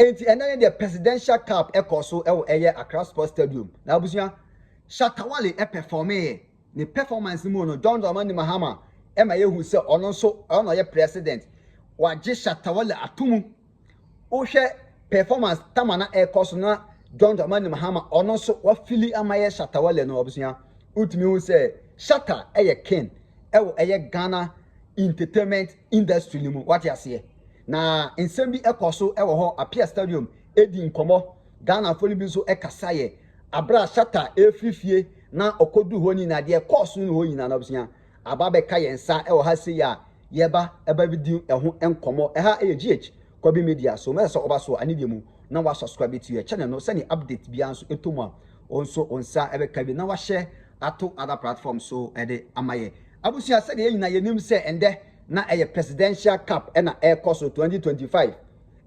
And then the presidential cup so Accra Sports Stadium. Now busia Shatta Wale performe the performance no John Dramani Mahama Emma who say ono so ono ye president wa je Shatta Wale atumu o hwe performance tamana so na John Dramani Mahama ono so wa fili amaye Shatta Wale no busia utimi who say Shatta king Ghana entertainment industry limu what you say na nsem bi so ho Apia Stadium edi nkomo Ghana fo bi so kasaye abra Shatta efifie na okodu ho ni na de course no ho nyina na obusia aba be ka yensa ha se ya yeba eba bi di ho enkomo ha GH Kobi Media so me so oba so ani mu na wa subscribe to your channel no send update bi anso etomu onso onsa ebe ka bi na wa share ato other platforms so ede amaye abusia se de nyina yenim se ende na presidential cup na so 2025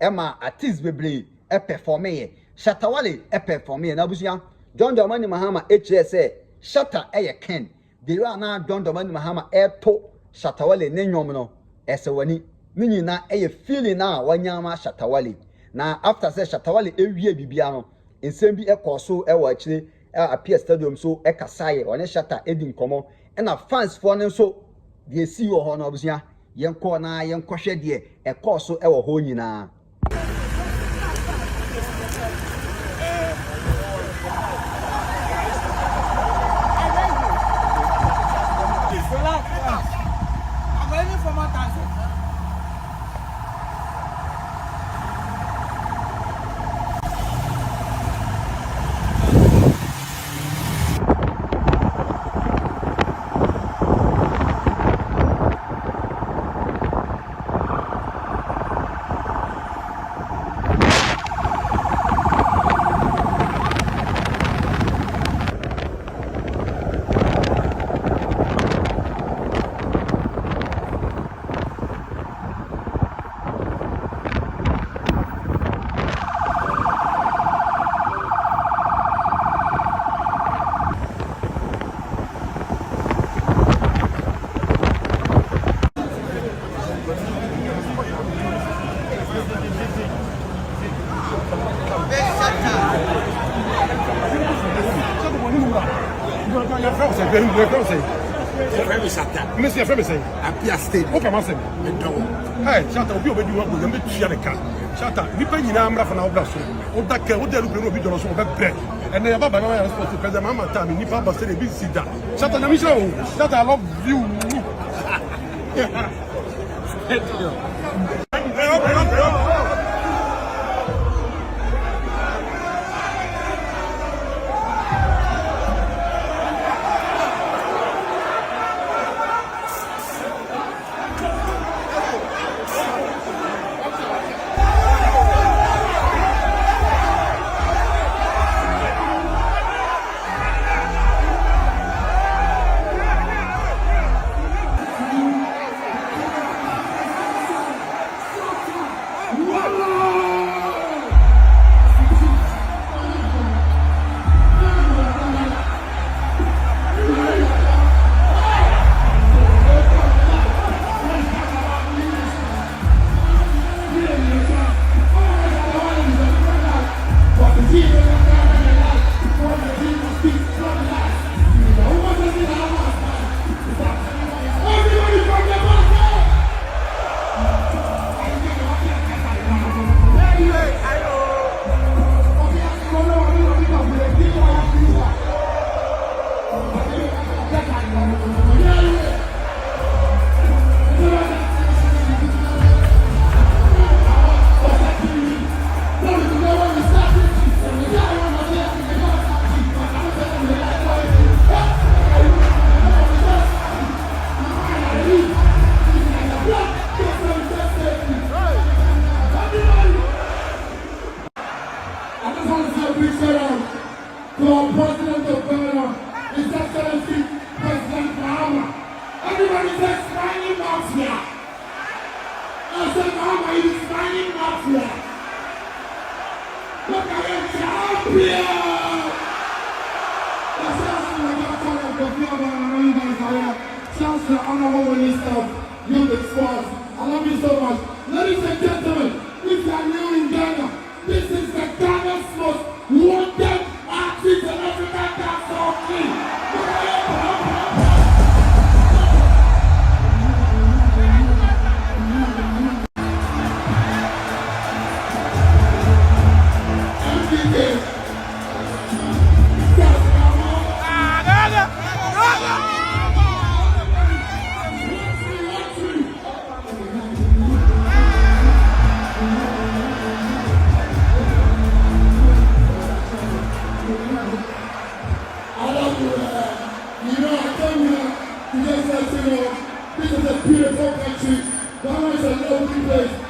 ema artist bebre perform Shatta Wale perform na abusia John Dramani Mahama HSA Shatta ken de na John Dramani Mahama to Shatta Wale ne nwom no esewani ni nyina feeling na wanyama Shatta Wale na after say Shatta Wale ewie bibia no ensem bi so akire Apia Stadium so kasaye one Shatta edi nkomo na fans for no so de si wo ho no abusia yenko na yenko hwe de so wo ho nyina Monsieur Femme say, Apia State. Okay, Master. Hey, Shatta, obi obedi wa go, me tua ne ka. Shatta, nipa nyina amra fa na obra so. Oda ka, oda lu bi do so be bre. And then baba na sport president mama time nipa ba say be sit down. Shatta na mi show. Shatta, I love you. President of Ghana, His Excellency President Mahama. Everybody says smiling mafia. I said Mahama is smiling mafia. Look at him, champion! That's Shouts to the Honorable Minister of Youth and Sports. I love you so much. Ladies and gentlemen, if you are new in Ghana, This is a beautiful country. Ghana is a lovely place.